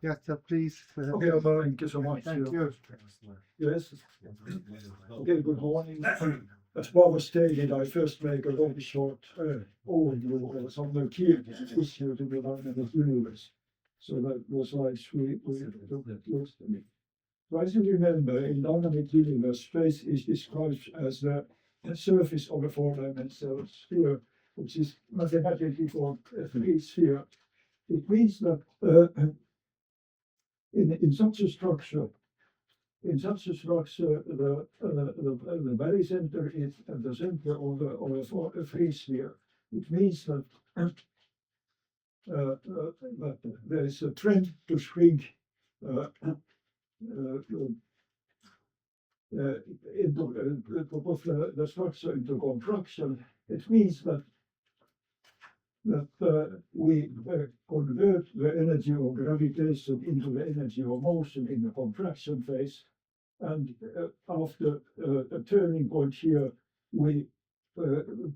Yes, please. Okay, thank you so much. Thank you. Yes. Okay, good morning. As Barbara stated, I first make a very short overview of some of the key issues in the dynamic universe. So that was slides we looked at yesterday. So as you remember, in dynamic universe, space is described as the surface of a four-dimensional sphere, which is mathematically called a free sphere. It means that in such a structure, the very center is at the center of a free sphere. It means that there is a trend to shrink into the structure into contraction. It means that we convert the energy of gravitation into the energy of motion in the contraction phase. And after a turning point here, we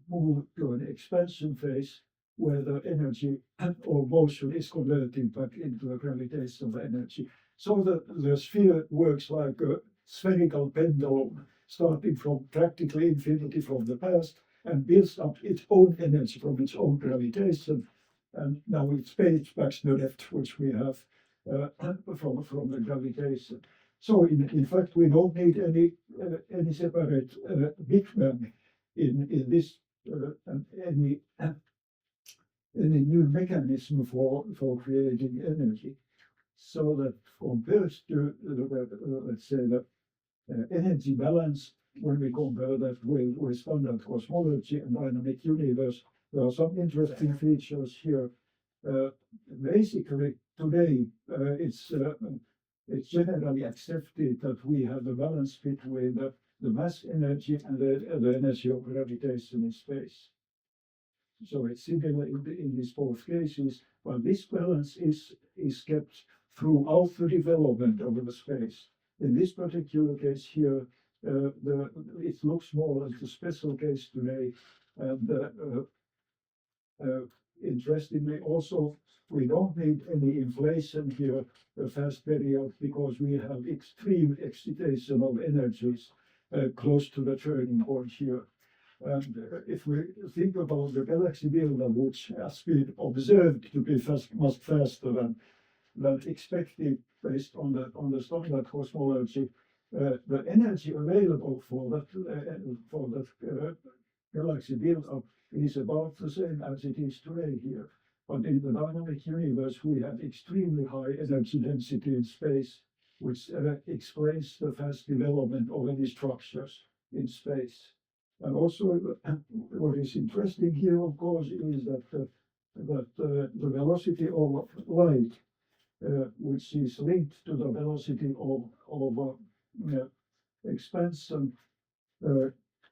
move to an expansion phase where the energy or motion is converted back into a gravitational energy. So the sphere works like a spherical pendulum, starting from practically infinity from the past, and builds up its own energy from its own gravitation. And now it's page back to the left, which we have from the gravitation. So in fact, we don't need any separate Big Bang in this any new mechanism for creating energy. So that compared to let's say the energy balance, when we compare that with standard cosmology and dynamic universe, there are some interesting features here. Basically, today it's generally accepted that we have a balance between the mass energy and the energy of gravitation in space. So it's similar in these both cases, but this balance is kept throughout the development of the space. In this particular case here, it looks more like a special case today, and interestingly also, we don't need any inflation here, a fast period, because we have extreme excitation of energies close to the turning point here. And if we think about the galaxy buildup, which has been observed to be much faster than expected based on the standard cosmology, the energy available for that galaxy buildup is about the same as it is today here. But in the dynamic universe, we have extremely high energy density in space, which explains the fast development of any structures in space. And also, what is interesting here, of course, is that the velocity of light, which is linked to the velocity of expansion,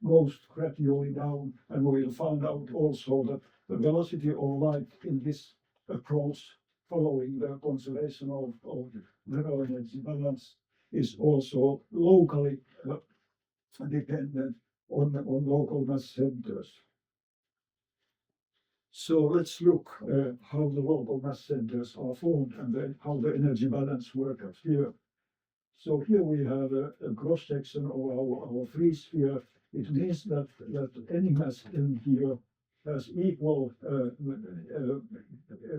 goes gradually down, and we'll find out also that the velocity of light in this approach, following the conservation of the energy balance, is also locally dependent on local mass centers. So let's look how the local mass centers are formed and then how the energy balance works here. So here we have a cross section of our free sphere. It means that any mass in here has equal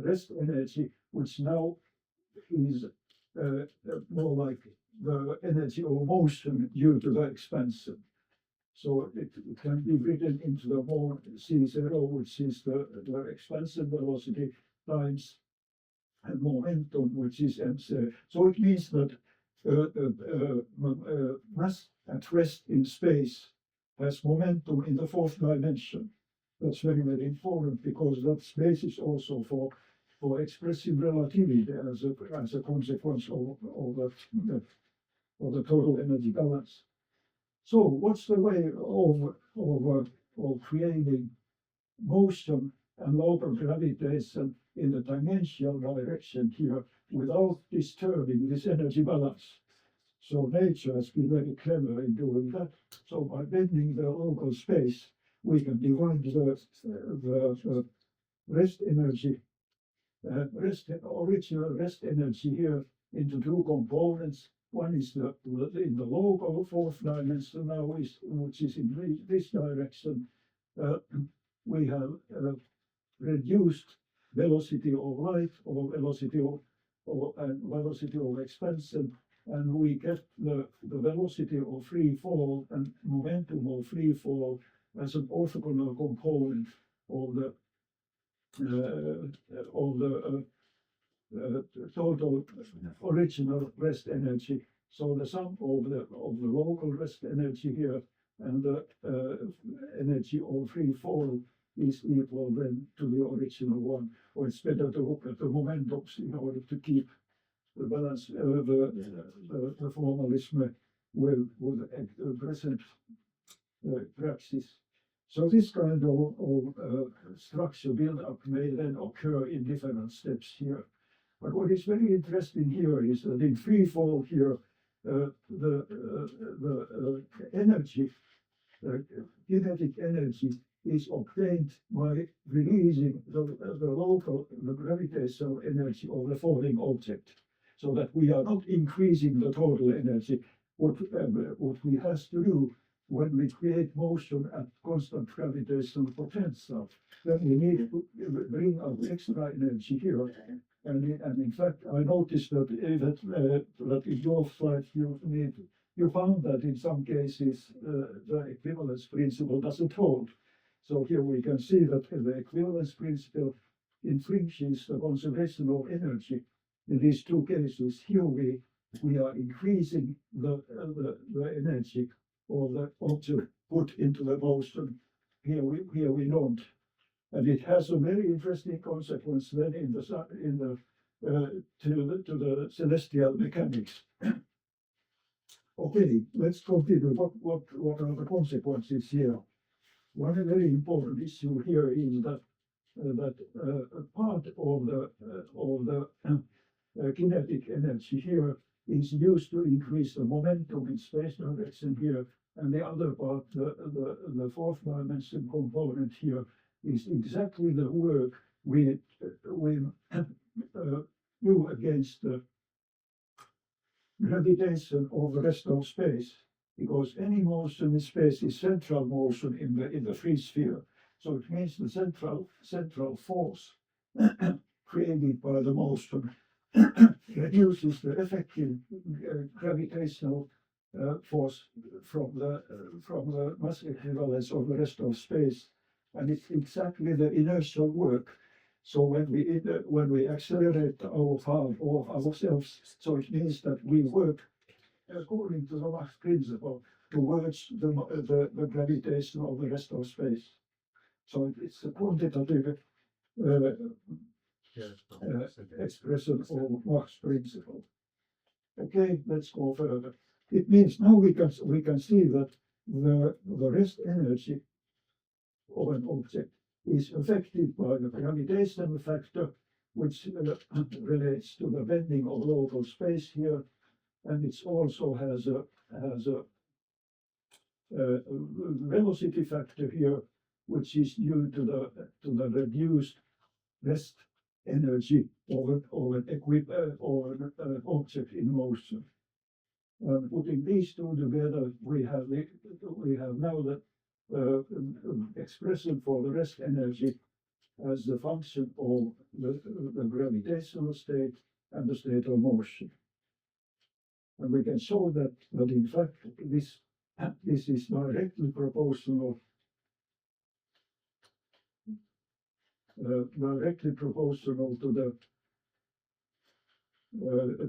rest energy, which now is more like the energy of motion due to the expansion. So it can be written into the mole C0, which is the expansion velocity times momentum, which is mc. So it means that mass at rest in space has momentum in the fourth dimension. That's very, very important, because that space is also for expressive relativity as a consequence of the total energy balance. So what's the way of creating motion and local gravitation in the tangential direction here without disturbing this energy balance? So nature has been very clever in doing that. So by bending the local space, we can divide the rest energy original rest energy here into two components. One is in the local fourth dimension now, which is in this direction. We have reduced velocity of light or velocity of expansion, and we get the velocity of free fall and momentum of free fall as an orthogonal component of the total original rest energy. So the sum of the local rest energy here and the energy of free fall is equal then to the original one. Or it's better to look at the momentums in order to keep the balance, the formalism with present praxis. So this kind of structure build-up may then occur in different steps here. But what is very interesting here is that in free fall here, the energy, kinetic energy, is obtained by releasing the gravitational energy of the falling object, so that we are not increasing the total energy. What we have to do when we create motion at constant gravitational potential, then we need to bring out extra energy here. And in fact, I noticed that in your slide you found that in some cases the equivalence principle doesn't hold. So here we can see that the equivalence principle infringes the conservation of energy. In these two cases, here we are increasing the energy of the object put into the motion. Here we don't. And it has a very interesting consequence then to the celestial mechanics. Okay, let's continue. What are the consequences here? One very important issue here is that part of the kinetic energy here is used to increase the momentum in space direction here, and the other part, the fourth dimension component here, is exactly the work we do against the gravitation of the rest of space, because any motion in space is central motion in the free sphere. So it means the central force created by the motion reduces the effective gravitational force from the mass equivalence of the rest of space, and it's exactly the inertial work. So when we accelerate our path of ourselves, so it means that we work according to the Mach principle towards the gravitation of the rest of space. So it's a quantitative expression of Mach's principle. Okay, let's go further. It means now we can see that the rest energy of an object is affected by the gravitational factor, which relates to the bending of local space here, and it also has a velocity factor here, which is due to the reduced rest energy of an object in motion. Putting these two together, we have now the expression for the rest energy as the function of the gravitational state and the state of motion. And we can show that in fact this is directly proportional to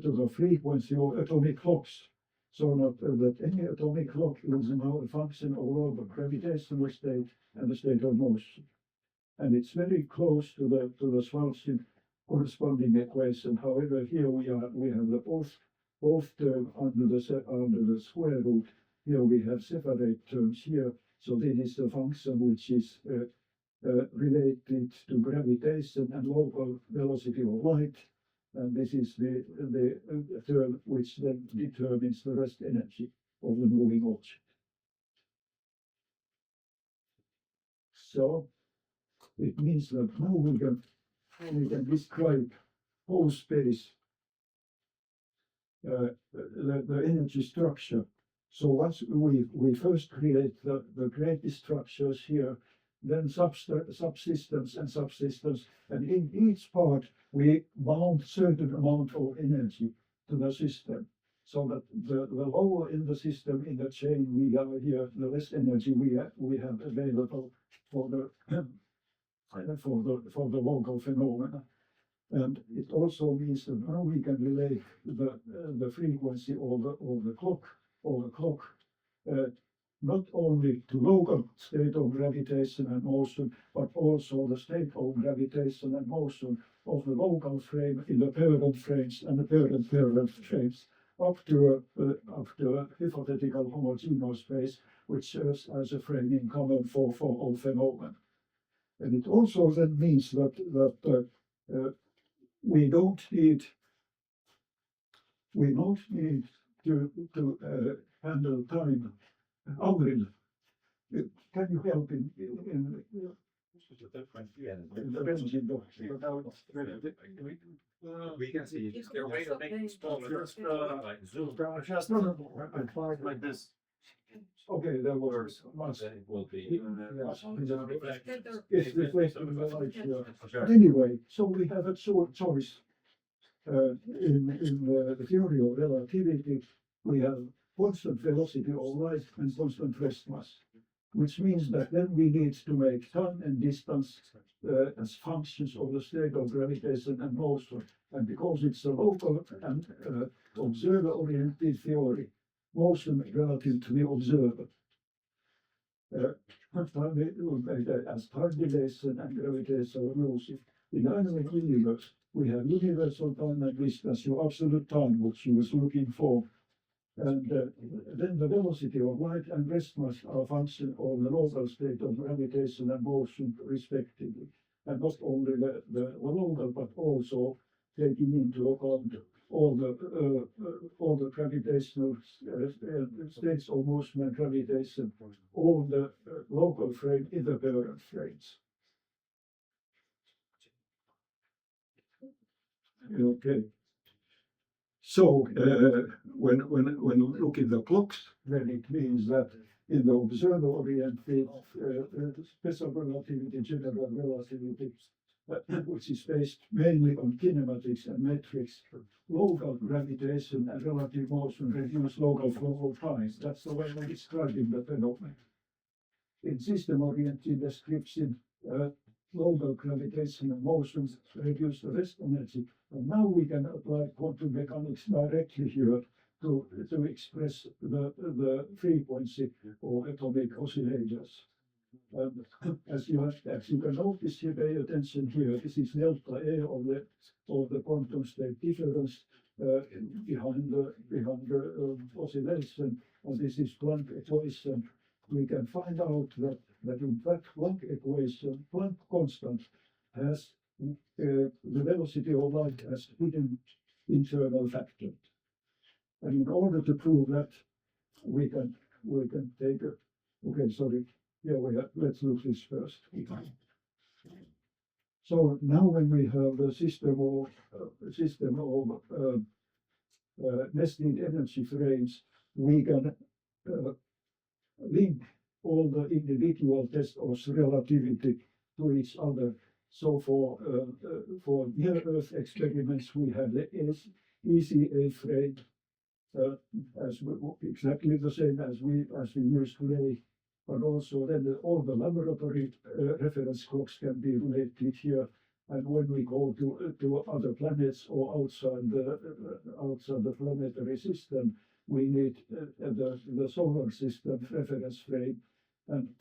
the frequency of atomic clocks. So that any atomic clock is now a function of the gravitational state and the state of motion. And it's very close to the Schwarzschild corresponding equation. However, here we have the both term under the square root. Here we have separate terms here. So this is the function which is related to gravitation and local velocity of light. And this is the term which then determines the rest energy of the moving object. So it means that now we can we can describe whole space, the energy structure. So once we first create the greatest structures here, then subsystems and subsystems, and in each part we bound certain amount of energy to the system, so that the lower in the system in the chain we are here, the less energy we have available for the for the local phenomena. And it also means that now we can relate the frequency of the clock, uh, not only to local state of gravitation and motion, but also the state of gravitation and motion of the local frame in the parent frames and the parent frames up to a hypothetical homogeneous space, which serves as a framing common for all phenomena. And it also then means that we don't need to handle time. Avril, can you help in the Belgian book? We can see it. Is there a way to make it smaller? Like Zoom. Like this. Okay, that works. Then it will be. It's reflecting the light here. Anyway, so we have a choice. In the theory of relativity, we have constant velocity of light and constant rest mass, which means that then we need to make time and distance as functions of the state of gravitation and motion. And because it's a local and observer-oriented theory, motion relative to the observer. As time dilation and gravitational rules in the dynamic universe, we have universal time and distance, your absolute time, which you was looking for. And then the velocity of light and rest mass are a function of the local state of gravitation and motion, respectively. And not only the local, but also taking into account all the gravitational states of motion and gravitation, all the local frame in the parent frames. Okay. So when we look at the clocks, then it means that in the observer-oriented special relativity, general relativity, which is based mainly on kinematics and metrics, local gravitation and relative motion reduce local flow of time. That's the way of describing the phenomenon. In system-oriented description, local gravitation and motion reduce the rest energy. And now we can apply quantum mechanics directly here to express the frequency of atomic oscillators. And as you can notice here, pay attention here, this is delta A of the quantum state difference behind the oscillation, and this is Planck equation. We can find out that in fact Planck equation, Planck constant, has the velocity of light as hidden internal factor. And in order to prove that, we can take a, okay, sorry, yeah, let's look this first. So now when we have the system of nested energy frames, we can link all the individual tests of relativity to each other. So for near Earth experiments, we have the ECA frame exactly the same as we use today. But also then all the laboratory reference clocks can be related here. And when we go to other planets or outside the planetary system, we need the solar system reference frame. And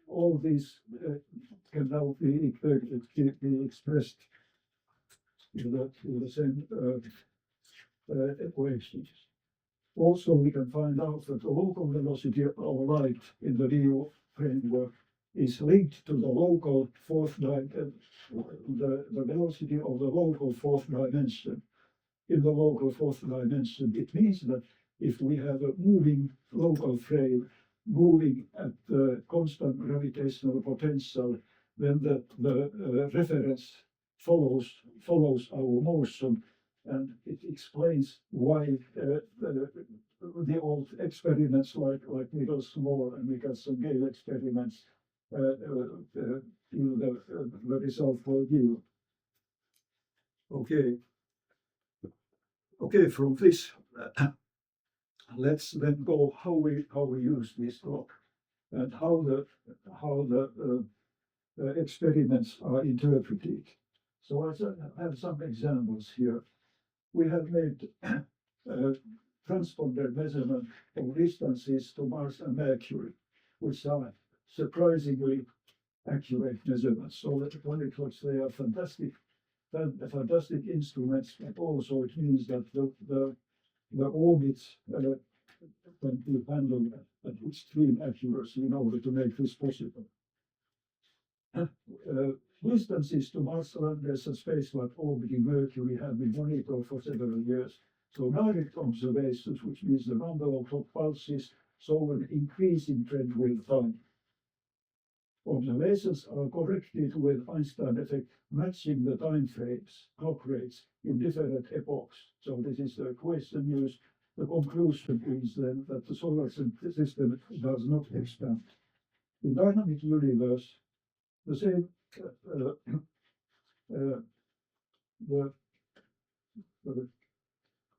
all these can now be expressed in the same equations. Also, we can find out that the local velocity of light in the new framework is linked to the local the velocity of the local fourth dimension. In the local fourth dimension, it means that if we have a moving local frame moving at the constant gravitational potential, then the reference follows our motion, and it explains why the old experiments like Nichols-Moore and Michelson-Gale experiments in the result for you. Okay, from this, let's then go how we use this clock and how the experiments are interpreted. So I have some examples here. We have made transponder measurement of distances to Mars and Mercury, which are surprisingly accurate measurements. So that when it looks, they are fantastic instruments, but also it means that the orbits can be handled at extreme accuracy in order to make this possible. Distances to Mars landers and spaceflight orbiting Mercury have been monitored for several years. So direct observations, which means the number of clock pulses, show an increasing trend with time. Observations are corrected with Einstein effect, matching the time frames, clock rates in different epochs. So this is the question used. The conclusion is then that the solar system does not expand. In dynamic universe, the same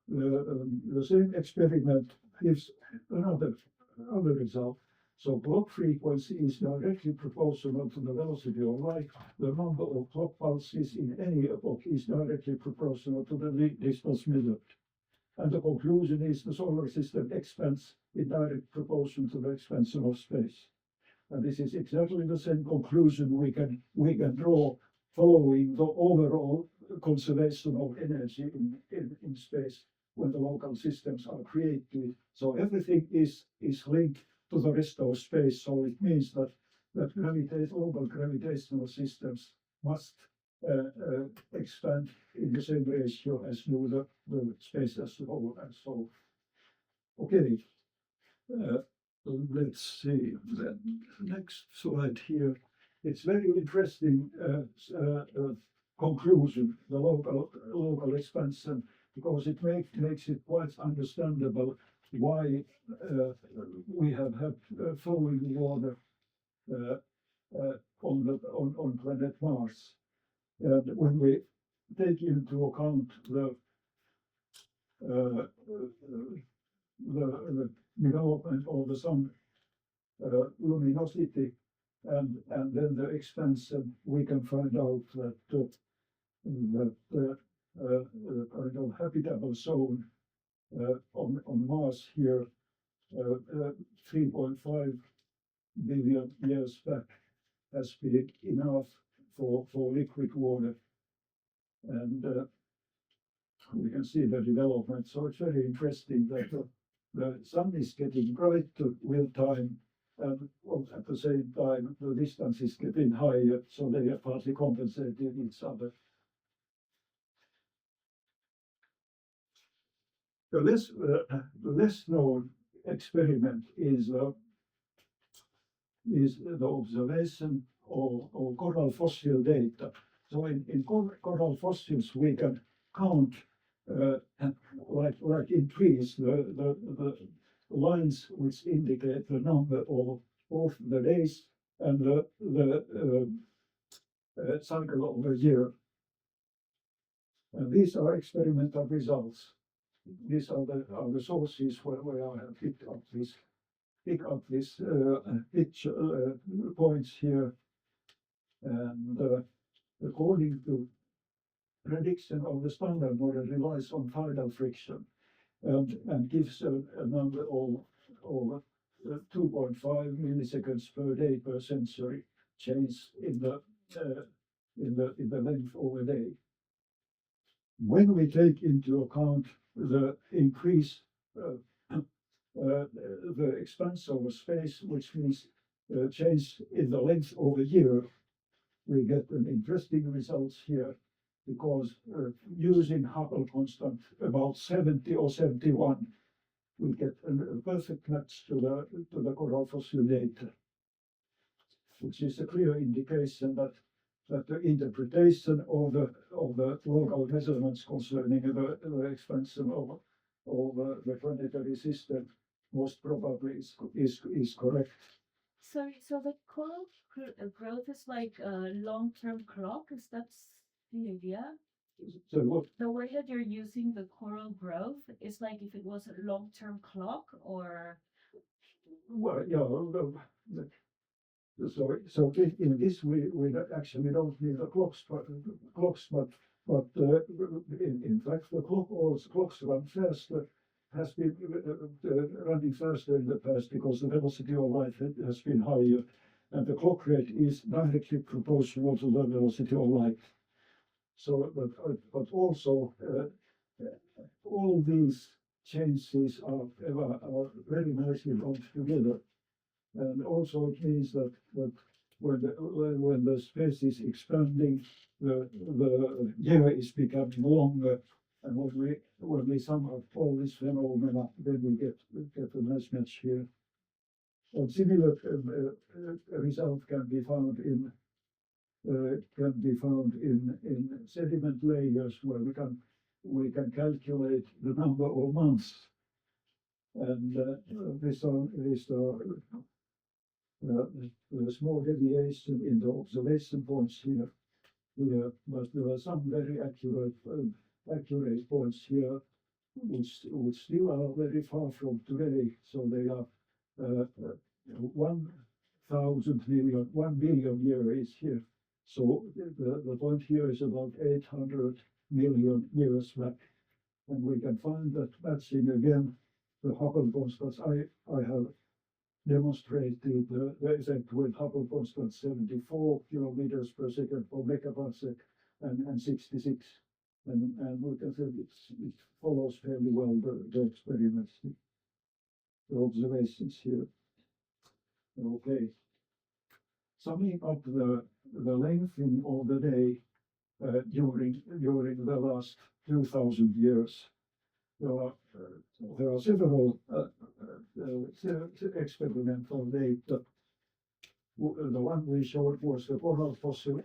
the same experiment gives another result. So clock frequency is directly proportional to the velocity of light. The number of clock pulses in any epoch is directly proportional to the distance measured. And the conclusion is the solar system expands in direct proportion to the expansion of space. And this is exactly the same conclusion we can draw following the overall conservation of energy in space when the local systems are created. So everything is linked to the rest of space. So it means that local gravitational systems must expand in the same ratio as do the space as a whole. And so, okay. Let's see the next slide here. It's very interesting conclusion, the local expansion, because it makes it quite understandable why we have had flowing water on planet Mars. And when we take into account the development of the sun luminosity and then the expansion, we can find out that kind of habitable zone on Mars here 3.5 billion years back has been enough for liquid water, and we can see the development. So it's very interesting that the sun is getting brighter with time, and at the same time the distance is getting higher, so they are partly compensating each other. The less known experiment is the observation of coral fossil data. So in coral fossils we can count like in trees the lines which indicate the number of both the days and the cycle of a year. And these are experimental results. These are the sources where I have picked up these picture points here, and according to prediction of the standard model relies on tidal friction and gives a number of 2.5 milliseconds per day per century change in the length of a day. When we take into account the increase the expansion of space, which means change in the length of a year, we get an interesting results here, because using Hubble constant about 70 or 71, we get a perfect match to the coral fossil data, which is a clear indication that that the interpretation of the local measurements concerning the expansion of the planetary system most probably is correct. Sorry, so the coral growth is like a long-term clock. Is that the idea? So what? The way that you're using the coral growth is like if it was a long-term clock, or Well, yeah. So in this we actually don't need the clocks, but in fact the clocks run faster, has been running faster in the past because the velocity of light has been higher, and the clock rate is directly proportional to the velocity of light. So, but also all these changes are very nicely brought together. And also it means that when the space is expanding, the year is becoming longer, and when we sum up all these phenomena, then we get a nice match here. A similar result can be found in sediment layers where we can calculate the number of months, and these are a small deviation in the observation points here, but there are some very accurate points here, which still are very far from today. So they are 1 billion years here. So the point here is about 800 million years back, and we can find that matching again the Hubble constants. I have demonstrated the effect with Hubble constant 74 kilometers per second for megaparsec and 66. And we can say it follows fairly well the experiments, the observations here. Okay. Summing up the lengthening of the day during the last 2,000 years, there are several experimental data. The one we showed was the coral fossil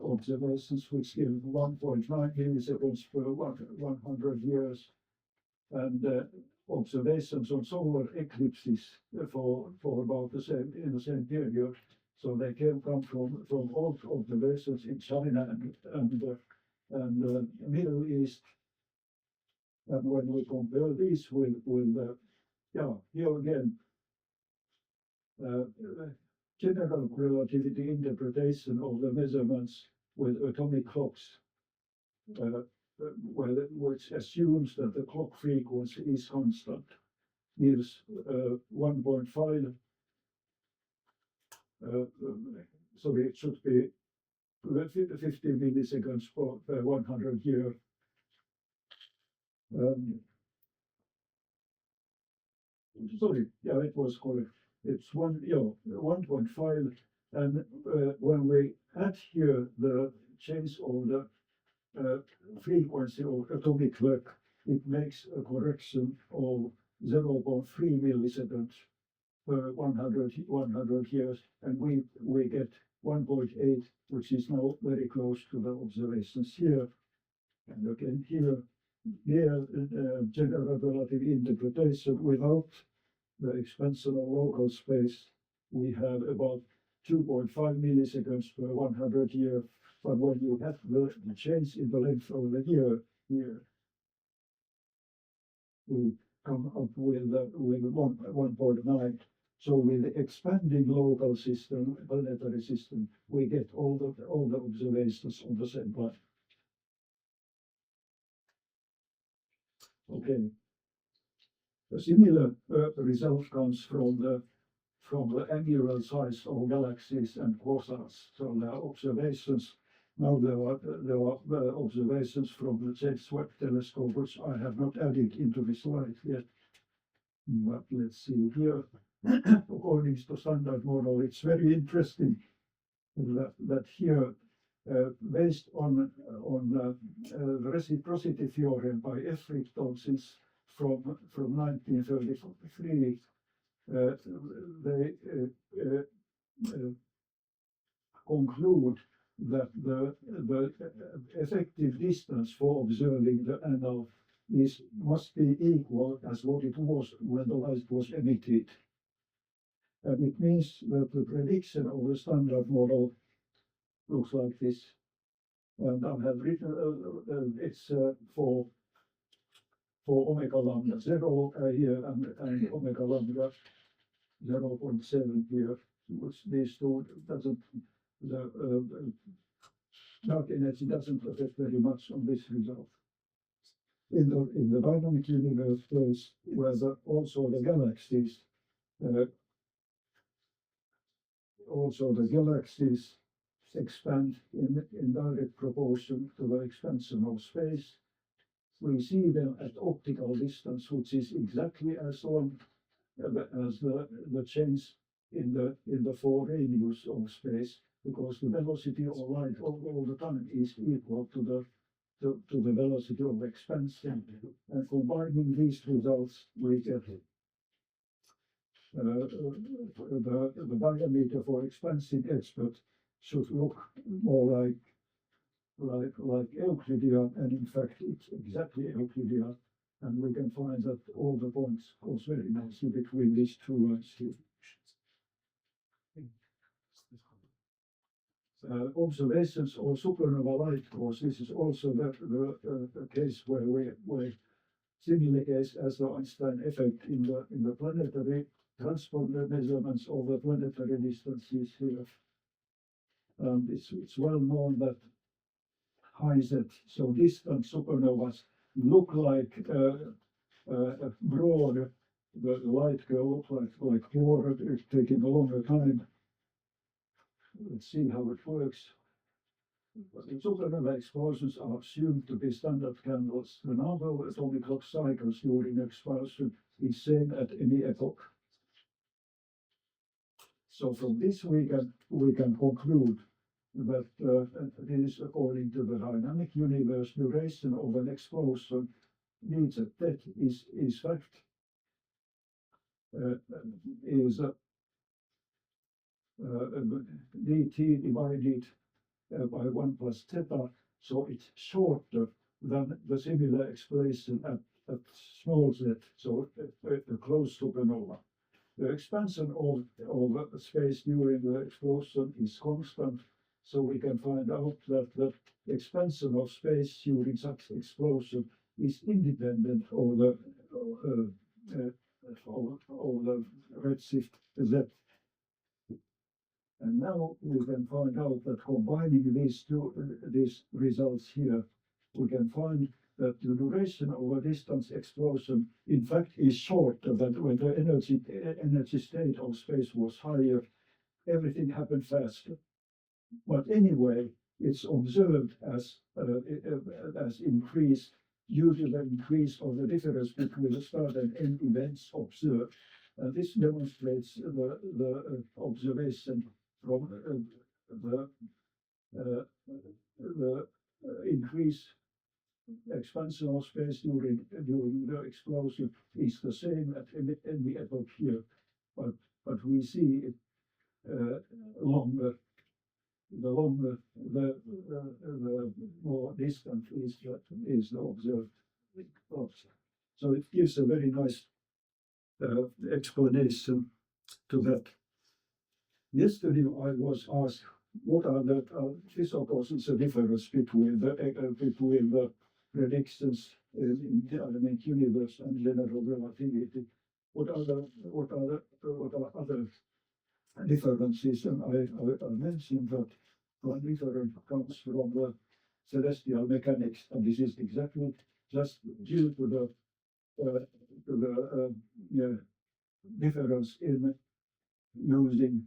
observations, which give 1.9 milliseconds per 100 years, and observations on solar eclipses for about the same in the same period. So they came from old observations in China and Middle East. And when we compare these with here again, general relativity interpretation of the measurements with atomic clocks, which assumes that the clock frequency is constant, gives 1.5. So it should be 50 milliseconds per 100 years. Sorry, yeah, it was correct. It's 1.5, and when we add here the change of the frequency of atomic clock, it makes a correction of 0.3 milliseconds per 100 years, and we get 1.8, which is now very close to the observations here. And again here, general relative interpretation without the expansion of local space, we have about 2.5 milliseconds per 100 years. But when you have the change in the length of the year here, we come up with 1.9. So with the expanding local system, planetary system, we get all the observations on the same line. Okay. A similar result comes from the angular size of galaxies and quasars. So there are observations. Now there are observations from the James Webb Telescope, which I have not added into the slide yet. But let's see here. According to standard model, it's very interesting that here, based on the reciprocity theorem by Effrington since from 1933, conclude that the effective distance for observing the anal must be equal as what it was when the light was emitted. And it means that the prediction of the standard model looks like this. And I have written it's for omega lambda 0 here and omega lambda 0.7 here, which these two doesn't, the dark energy doesn't affect very much on this result. In the dynamic universe, there's where also the galaxies expand in direct proportion to the expansion of space. We see them at optical distance, which is exactly as long as the change in the four radius of space, because the velocity of light all the time is equal to the velocity of expansion. And combining these results, we get the diameter for expansive expert should look more like Euclidean, and in fact it's exactly Euclidean, and we can find that all the points goes very nicely between these two lines here. Observations of supernova light cause, this is also the case where we similar case as the Einstein effect in the planetary transponder measurements of the planetary distances here. It's well known that high Z, so distant supernovas look like broad. The light will look like broad, it's taking a longer time. Let's see how it works. The supernova explosions are assumed to be standard candles. The number of atomic clock cycles during explosion is same at any epoch. So from this we can conclude that this, according to the dynamic universe, duration of an explosion needs at that is fact is dt divided by 1 plus theta, so it's shorter than the similar expression at small z, so a close supernova. The expansion of space during the explosion is constant, so we can find out that the expansion of space during such explosion is independent of the redshift z. And now we can find out that combining these results here, we can find that the duration of a distance explosion, in fact, is shorter than when the energy state of space was higher. Everything happened faster. But anyway, it's observed as increase due to the increase of the difference between the start and end events observed. And this demonstrates the observation from the increase expansion of space during the explosion is the same at any epoch here, but we see it longer. The longer the more distant is the observed object. So it gives a very nice explanation to that. Yesterday I was asked what are the this of course is a difference between the predictions in the dynamic universe and general relativity. What are other differences? And I mentioned that one difference comes from the celestial mechanics, and this is exactly just due to the difference in using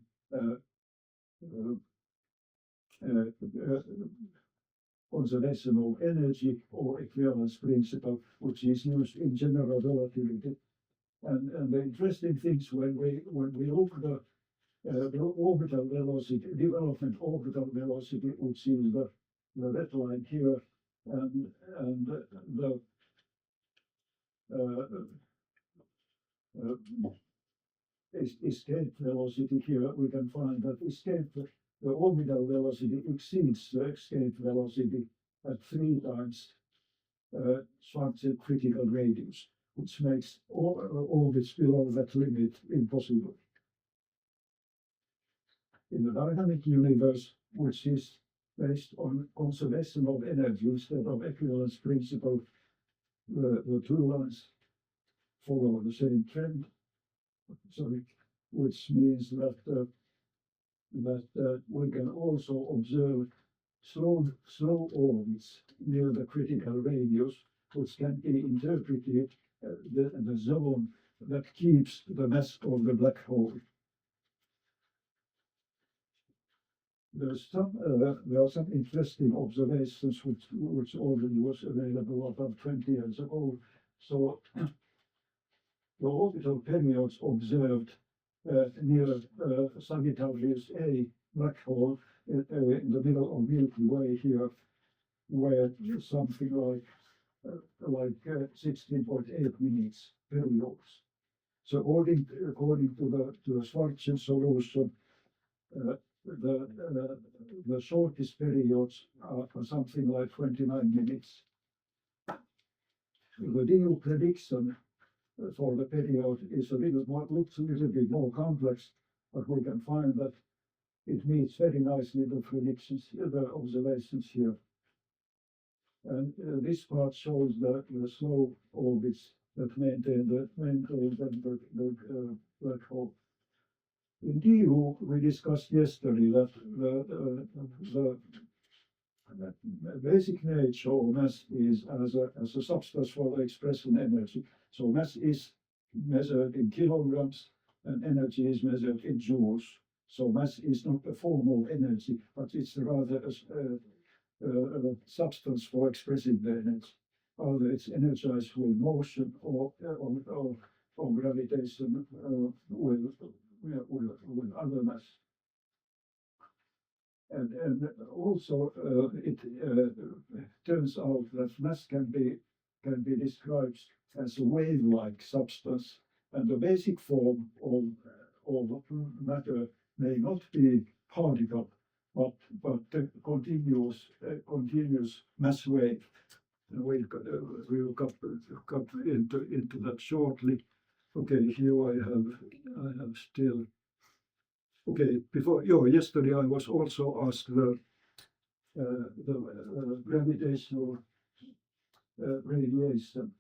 conservation of energy or equivalence principle, which is used in general relativity. And the interesting things when we look at the orbital velocity, development orbital velocity, which is the red line here, and the escape velocity here, we can find that escape the orbital velocity exceeds the escape velocity at 3 times Schwarzschild critical radius, which makes all orbits below that limit impossible. In the dynamic universe, which is based on conservation of energy instead of equivalence principle, the two lines follow the same trend. Sorry, which means that we can also observe slow orbits near the critical radius, which can be interpreted the zone that keeps the mass of the black hole. There are some interesting observations which already was available about 20 years ago. So the orbital periods observed near Sagittarius A black hole in the middle of Milky Way here were something like 16.8 minutes periods. So according to the Schwarzschild solution, the shortest periods are something like 29 minutes. The DU prediction for the period is looks a little bit more complex, but we can find that it meets very nicely the predictions, the observations here. And this part shows the slow orbits that maintain the black hole. In DU, we discussed yesterday that the basic nature of mass is as a substance for the expression energy. So mass is measured in kilograms and energy is measured in joules. So mass is not a form of energy, but it's rather a substance for expressing the energy. Either it's energized with motion or gravitation with other mass. And also it turns out that mass can be described as a wave-like substance, and the basic form of matter may not be particle, but continuous mass wave. And we'll come into that shortly. Okay, here I have still. Okay, yesterday I was also asked the gravitational radiation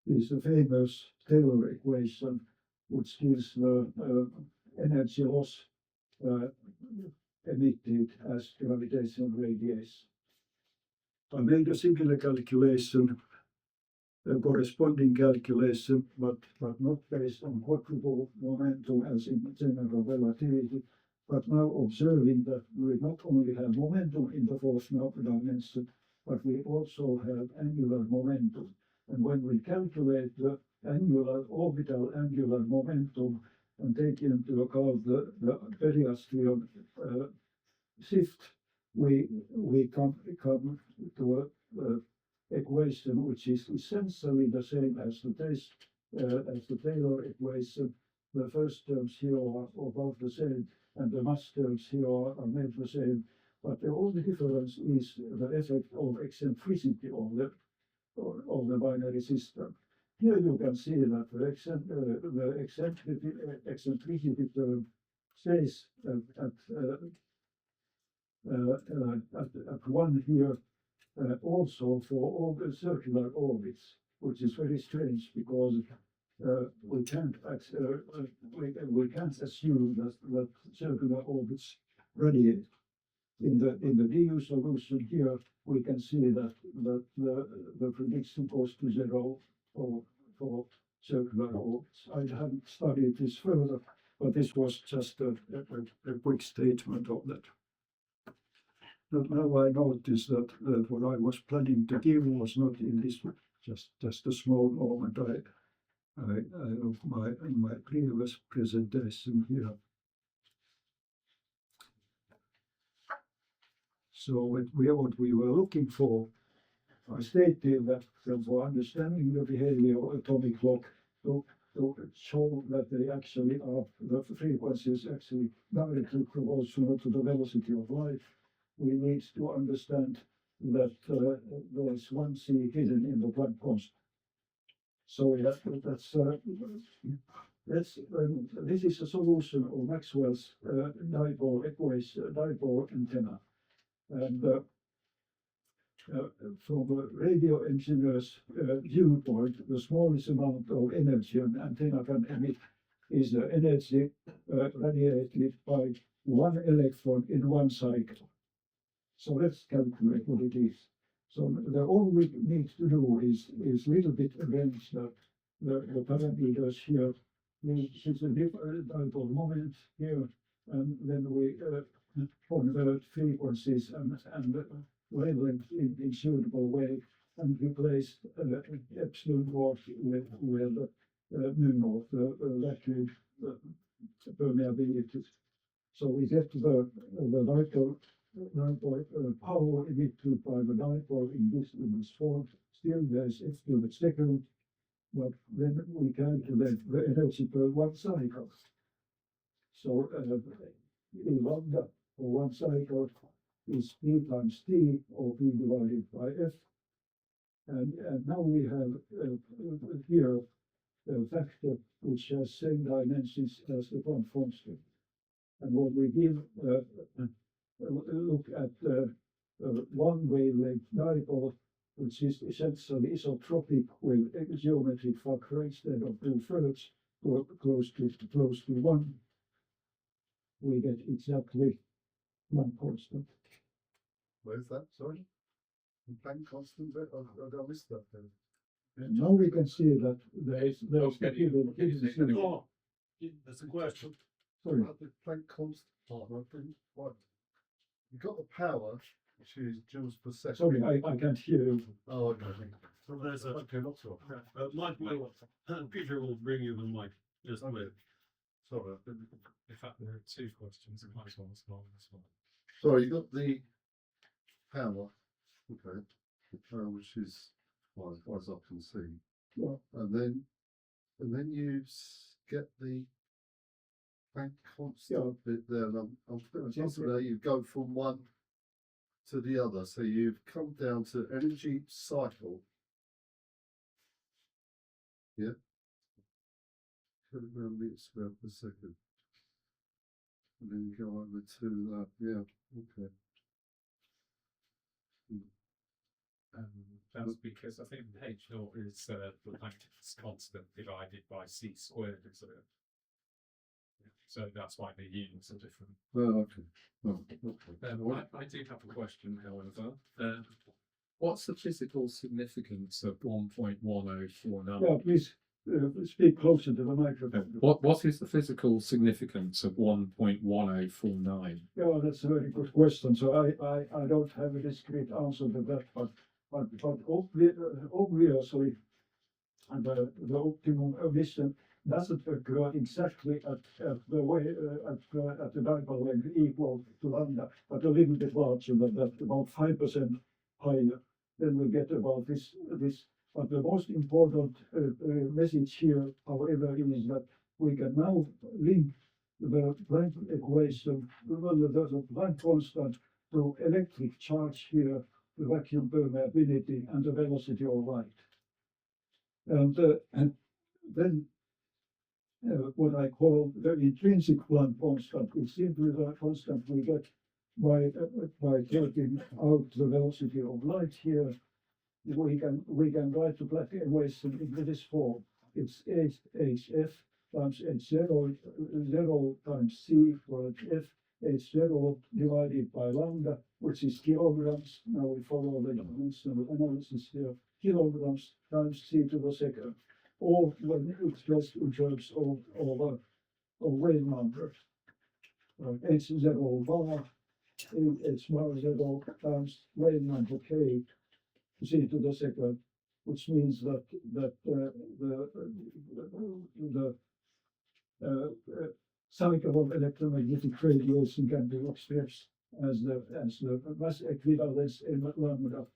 is a famous Taylor equation, which gives the energy loss emitted as gravitational radiation. I made a similar calculation, a corresponding calculation, but not based on quadruple momentum as in general relativity, but now observing that we not only have momentum in the fourth dimension, but we also have angular momentum. And when we calculate the orbital angular momentum and take into account the periastrium shift, we come to a equation which is essentially the same as the Taylor equation. The first terms here are about the same, and the mass terms here are made the same. But the only difference is the effect of eccentricity of the binary system. Here you can see that the eccentricity term stays at 1 here. Also for all the circular orbits, which is very strange because we can't assume that circular orbits radiate. In the DU solution here, we can see that the prediction goes to 0 for circular orbits. I haven't studied this further, but this was just a quick statement of that. Now I notice that what I was planning to give was not in this, just a small moment of my previous presentation here. So what we were looking for, I stated that for understanding the behavior of atomic clock, so to show that they actually are, the frequencies actually directly proportional to the velocity of light, we need to understand that there is one c hidden in the Planck constant. So this is a solution of Maxwell's dipole equation, dipole antenna, and from a radio engineer's viewpoint, the smallest amount of energy an antenna can emit is the energy radiated by one electron in one cycle. So let's calculate what it is. So all we need to do is little bit arrange the parameters here. This is a different dipole moment here, and then we convert frequencies and wavelength in suitable way, and replace epsilon naught with mu naught, vacuum permeability. So we get the dipole power emitted by the dipole in this form. Still there's f to the second, but then we calculate the energy per one cycle. So in lambda for one cycle is P times T, or P divided by F. And now we have here a factor which has same dimensions as the Planck constant. And when we give look at one wavelength dipole, which is essentially isotropic with a geometric factor instead of 2/3, close to 1, we get exactly Planck constant. Where's that? Sorry? The Planck constant bit? I missed that then. And now we can see that there's Oh, that's a question. sorry, The Planck constant part, I think, what? You've got the power, which is joules per second. sorry, I can't hear you. Oh, okay. So there's a Okay, not so. Mike will, Peter will bring you the mic. Just wait. Sorry. In fact, there are two questions. The next one's long as well. Sorry, you got the power, okay, which is well, as far as I can see, Yeah. and then you get the Planck constant bit there, and I'm pretty much Yes, after that you go from one to the other, so you've come down to energy cycle, yeah, kilograms per second. And then you go over to that, yeah, okay. That's because I think H naught is the Planck's constant divided by c squared, isn't it? So that's why the units are different. Oh, okay. Oh, okay. I do have a question, however. What's the physical significance of 1.1049? Yeah, please speak closer to the microphone. What is the physical significance of 1.1049? Yeah, that's a very good question. So I don't have a discrete answer to that, but obviously, and the optimum emission doesn't occur exactly at the way at the dipole length equal to lambda, but a little bit larger than that, about 5% higher. Then we get about this. But the most important message here, however, is that we can now link the Planck equation, the Planck constant, to electric charge here, the vacuum permeability, and the velocity of light. And then what I call the intrinsic Planck constant is simply the constant we get by taking out the velocity of light here. We can write the Planck equation in this form. It's hf times h0 times c for f h0 divided by lambda, which is kilograms. Now we follow the dimensional analysis here. Kilograms times c to the second, or when expressed in terms of wave number. H0 bar, h bar 0 times wave number k c to the second, which means that the cycle of electromagnetic radiation can be expressed as the mass equivalence in lambda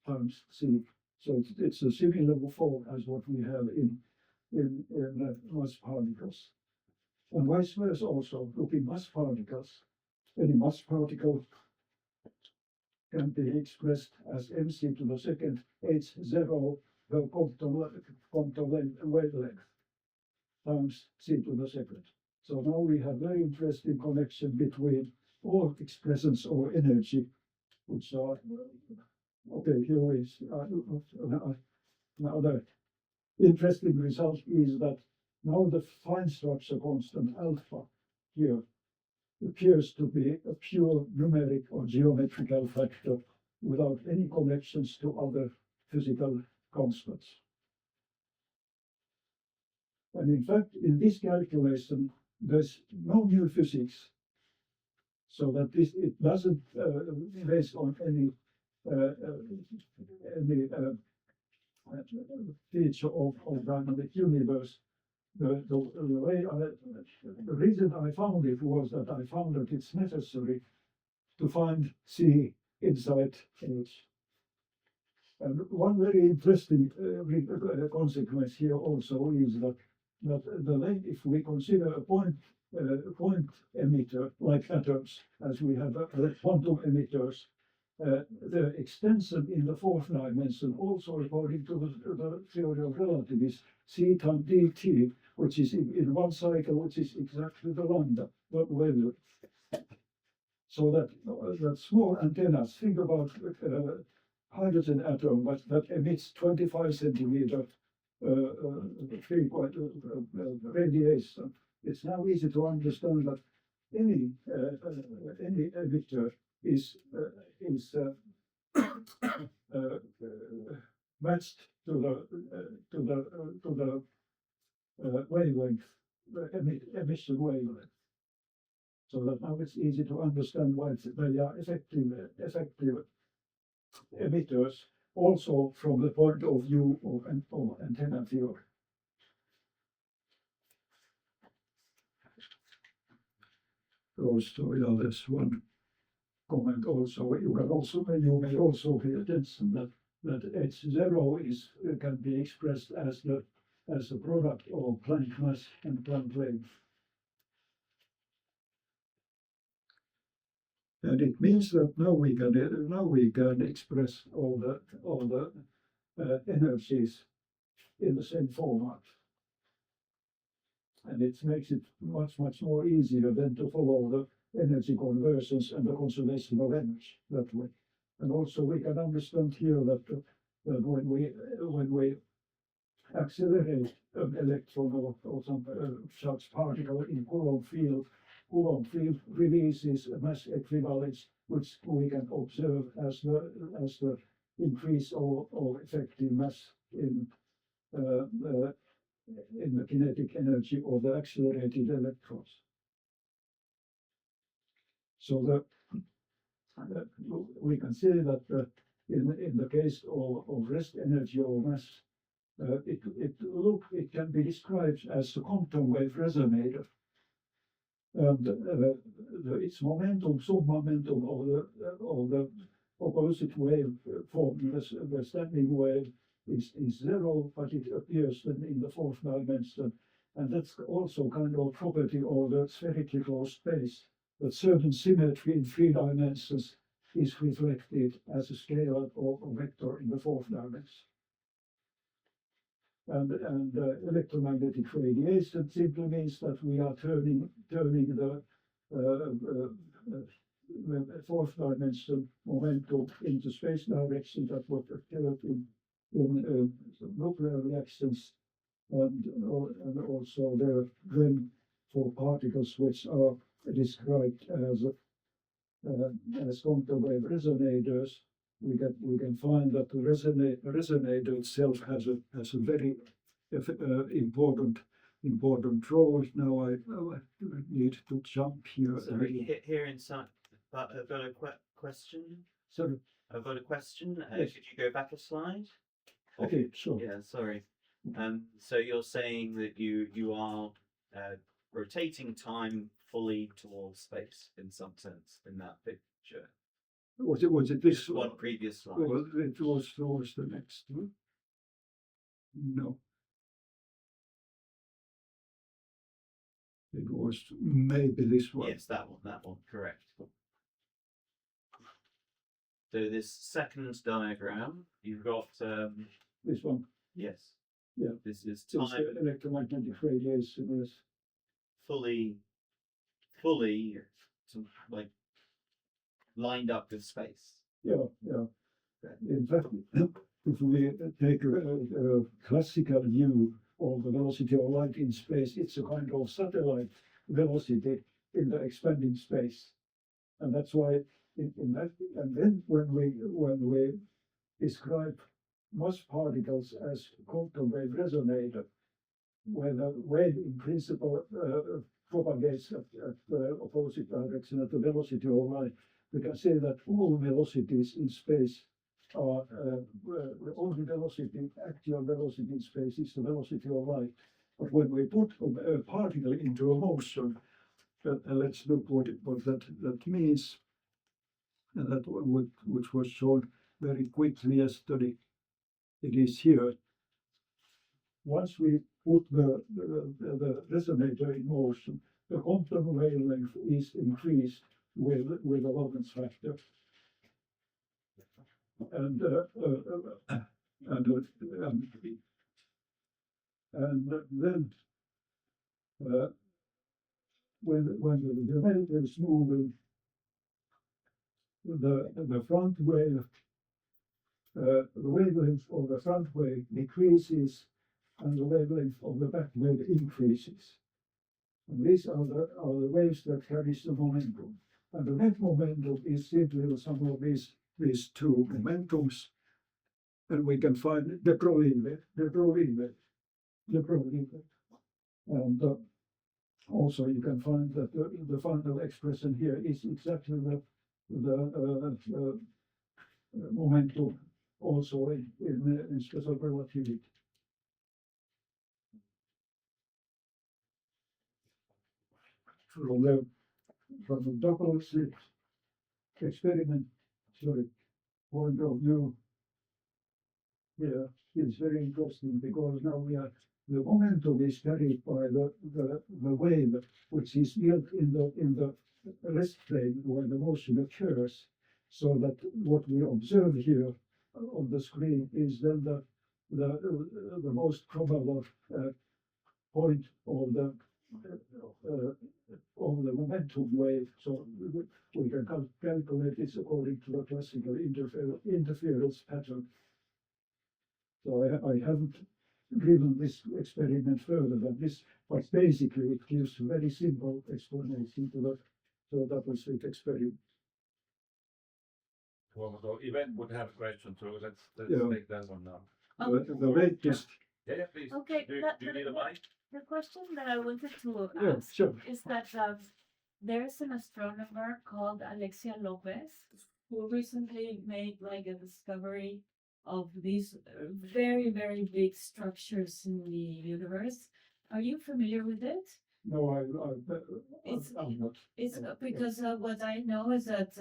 times c. So it's a similar form as what we have in in mass particles. And vice versa also, looking mass particles. Any mass particle can be expressed as mc to the second h0 per quantum wavelength times c to the second. So now we have very interesting connection between all expressions of energy, which are, okay, here is another interesting result is that now the fine structure constant alpha here appears to be a pure numeric or geometrical factor without any connections to other physical constants. And in fact, in this calculation, there's no new physics, so that it doesn't based on any feature of dynamic universe. The reason I found it was that I found that it's necessary to find C inside H. And one very interesting consequence here also is that if we consider a point emitter like atoms, as we have quantum emitters, the extension in the fourth dimension, also according to the theory of relativity, is c times dt, which is in one cycle, which is exactly the lambda, the wavelength. So that small antennas, think about hydrogen atom, but that emits 25 centimeter radiation. It's now easy to understand that any emitter is matched to the wavelength, emission wavelength. So that now it's easy to understand why they are effective emitters, also from the point of view of antenna theory. Also, yeah, there's one comment also. You may also pay attention that H0 can be expressed as a product of Planck mass and Planck length. And it means that now we can express all the energies in the same format. And it makes it much more easier than to follow the energy conversions and the conservation of energy that way. And also we can understand here that when we accelerate an electron or some such particle in Coulomb field releases a mass equivalence, which we can observe as the increase of effective mass in the kinetic energy of the accelerated electrons. So we can see that in the case of rest energy or mass, it can be described as a quantum wave resonator. And its momentum, submomentum of the opposite wave form, the standing wave, is zero, but it appears then in the fourth dimension. And that's also kind of property of the spherically closed space, that certain symmetry in 3 dimensions is reflected as a scalar or a vector in the fourth dimension. And electromagnetic radiation simply means that we are turning the fourth dimension momentum into space direction. That what occurred in nuclear reactions, and also then for particles which are described as quantum wave resonators, we can find that the resonator itself has a very important role. Now I need to jump here. Sorry, here inside, but I've got a question. Sorry. I've got a question. Yes. Could you go back a slide? Okay, sure. Yeah, sorry. So you're saying that you are rotating time fully towards space in some sense in that picture. Was it this one previous slide? Well, it was the next one. No. It was maybe this one. Yes, that one, correct. So this second diagram, you've got This one. Yeah. this is So time it's the electromagnetic radiation is fully like lined up with space. yeah. In fact, if we take a classical view of the velocity of light in space, it's a kind of satellite velocity in the expanding space, and that's why in that. And then when we describe mass particles as quantum wave resonator, where the wave in principle propagates at the opposite direction at the velocity of light, we can say that all velocities in space are the only velocity, actual velocity in space is the velocity of light. But when we put a particle into a motion, let's look what that means, and that which was shown very quickly yesterday. It is here. Once we put the resonator in motion, the quantum wavelength is increased with a Lorentz factor. And then when the wave is moving, the front wave, the wavelength of the front wave decreases, and the wavelength of the back wave increases. And these are the waves that carries the momentum. And the net momentum is simply the sum of these two momentums. And we can find the Broglie wave. And also you can find that the final expression here is exactly the momentum also in special relativity. From the double slit experiment point of view, it's very interesting because now the momentum is carried by the wave, which is built in the rest frame where the motion occurs, so that what we observe here on the screen is then the most probable point of the momentum wave. So we can calculate this according to the classical interference pattern. So I haven't driven this experiment further than this, but basically it gives a very simple explanation to the double slit experiment. Well, so Yvette would have a question, so let's Yeah. take that one now. The latest. Yeah, please. Okay, Do you need a mic? the question that I wanted to Yeah, ask sure. is that there's an astronomer called Alexia Lopez who recently made like a discovery of these very, very big structures in the universe. Are you familiar with it? No, I'm not. It's because what I know is that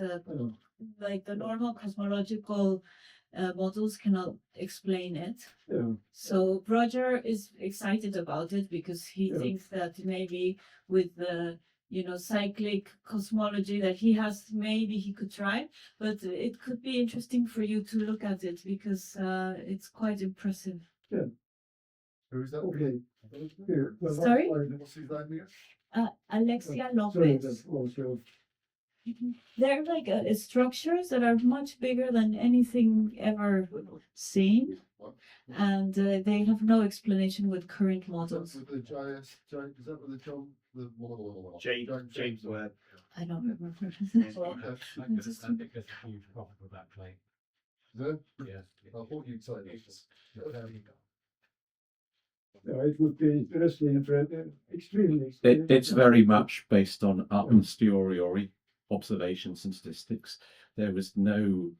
like the normal cosmological models cannot explain it. Yeah. So Roger is excited about it because he Yeah. thinks that maybe with the cyclic cosmology that he has, maybe he could try. But it could be interesting for you to look at it because it's quite impressive. Who is that? Okay. Here, the last Sorry? slide. What's his name again? Alexia Sorry, Lopez. that's also. They're like structures that are much bigger than anything ever seen, and they have no explanation with current models. With the is that with the John? James Webb. I don't remember. Okay. I think there's a huge problem with that claim. There? Yes. I thought you'd say this. There you go. Yeah, it would be interesting, extremely. It's very much based on a posteriori observations and statistics. There was no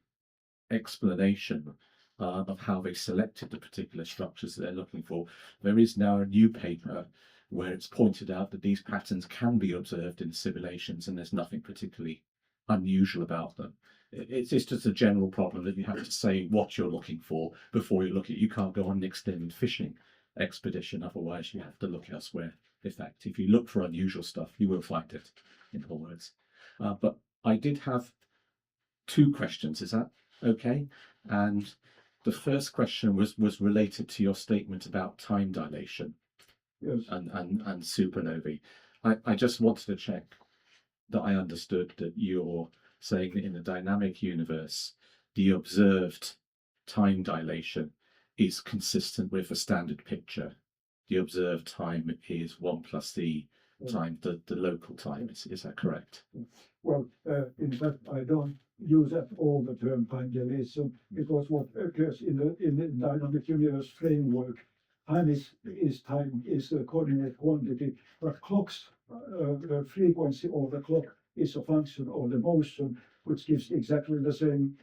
explanation of how they selected the particular structures that they're looking for. There is now a new paper where it's pointed out that these patterns can be observed in simulations and there's nothing particularly unusual about them. It's just a general problem that you have to say what you're looking for before you look at it. You can't go on next extended fishing expedition. Otherwise, you have to look elsewhere. In fact, if you look for unusual stuff, you will find it, in other words. But I did have two questions. Is that okay? And the first question was related to your statement about time dilation Yes. and supernovae. I just wanted to check that I understood that you're saying that in the dynamic universe, the observed time dilation is consistent with a standard picture. The observed time is 1 plus the time, the local time. Is that correct? Well, in fact, I don't use at all the term time dilation because what occurs in the dynamic universe framework, time is a coordinate quantity, but clocks, the frequency of the clock is a function of the motion, which gives exactly the same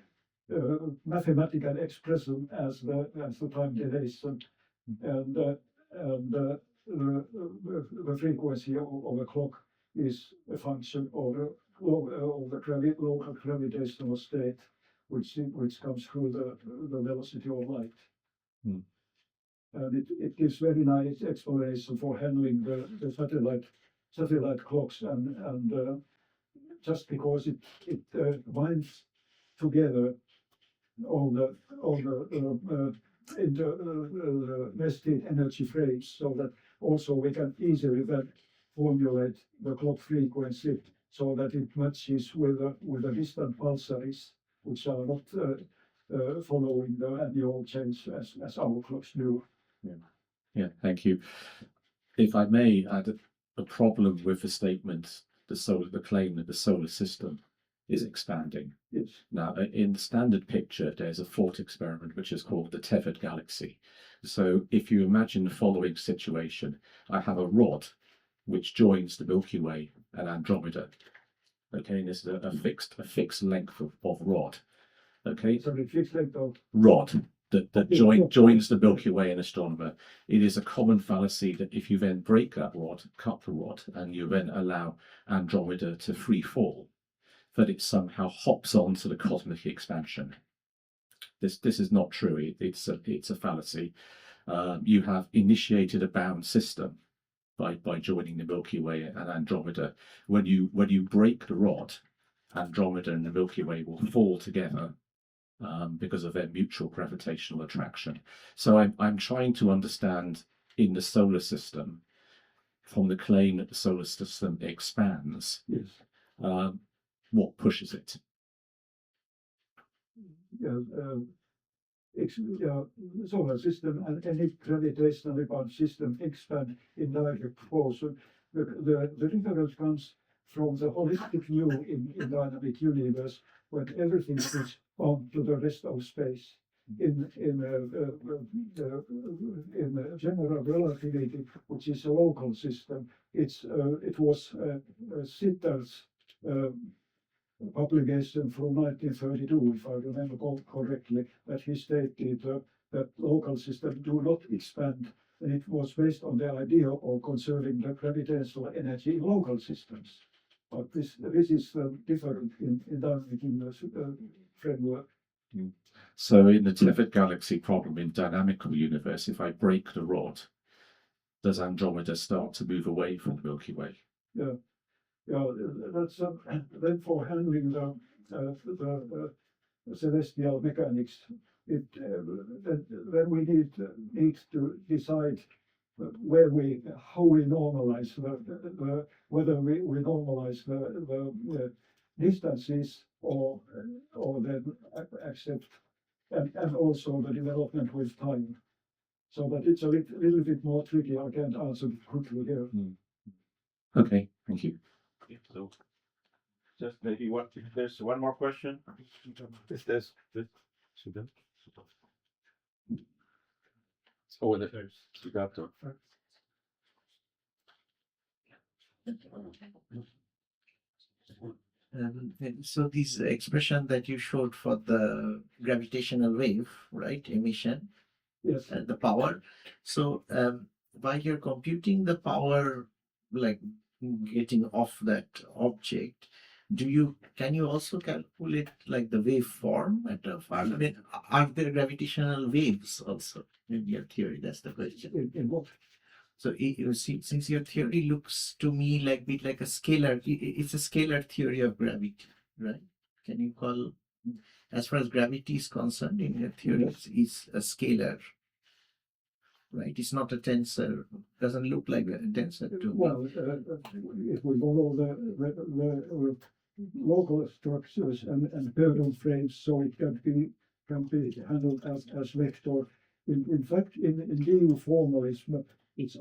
mathematical expression as the time dilation, and the frequency of a clock is a function of the local gravitational state, which comes through the velocity of light. Hmm. And it gives very nice explanation for handling the satellite clocks, and just because it binds together all the nested energy frames, so that also we can easily then formulate the clock frequency so that it matches with the distant pulsaries, which are not following the annual change as our clocks do. Yeah, thank you. If I may add a problem with the statement, the claim that the solar system is expanding. Yes. Now, in the standard picture, there's a thought experiment which is called the tethered galaxy. So if you imagine the following situation, I have a rod which joins the Milky Way and Andromeda. Okay, and this is a fixed length of rod. Okay, So the fixed length of rod that joins the Milky Way and Astronomer. It is a common fallacy that if you then break that rod, cut the rod, and you then allow Andromeda to free fall, that it somehow hops onto the cosmic expansion. This is not true. It's a fallacy. You have initiated a bound system by joining the Milky Way and Andromeda. When you break the rod, Andromeda and the Milky Way will fall together because of their mutual gravitational attraction. So I'm trying to understand in the solar system, from the claim that the solar system expands, yes. What pushes it? Solar system and any gravitationally bound system expand in direct proportion. The difference comes from the holistic view in dynamic universe, when everything is bound to the rest of space. In general relativity, which is a local system, it was Sitter's publication from 1932, if I remember correctly, that he stated that local systems do not expand, and it was based on the idea of conserving the gravitational energy in local systems. But this is different in dynamic universe framework. So in the tethered galaxy problem in dynamical universe, if I break the rod, does Andromeda start to move away from the Milky Way? Yeah. Yeah, that's then for handling the celestial mechanics. Then we need to decide how we normalize whether we normalize the distances or then accept and also the development with time. So that it's a little bit more tricky. I can't answer it quickly here. Okay, thank you. So, just maybe there's one more question. There's over there. You got to. So this expression that you showed for the gravitational wave, right, emission, Yes. and the power. So while you're computing the power, like getting off that object, can you also calculate like the wave form at a far? I mean, are there gravitational waves also in your theory? That's the question. In what? So you see, since your theory looks to me like bit like a scalar, it's a scalar theory of gravity, right? Can you call, as far as gravity is concerned, in your theory, it's a scalar, right? It's not a tensor. Doesn't look like a tensor to me. Well, if we follow the local structures and Perron frames, so it can be handled as vector. In fact, in DU formalism, it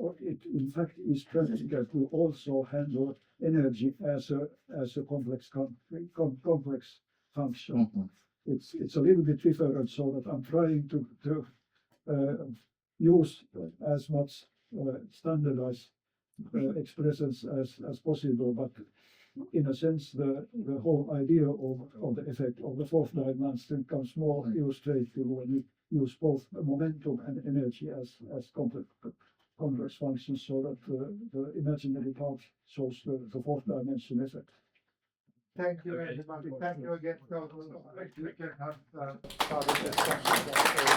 in fact is practical to also handle energy as a complex complex function. Mhm. It's a little bit different, so that I'm trying to use as much standardized expressions as possible, but in a sense, the whole idea of the effect of the fourth dimension comes more illustrative when you use both momentum and energy as complex functions, so that the imaginary part shows the fourth dimension effect. Thank you, everybody. Thank you again. We can have further discussions.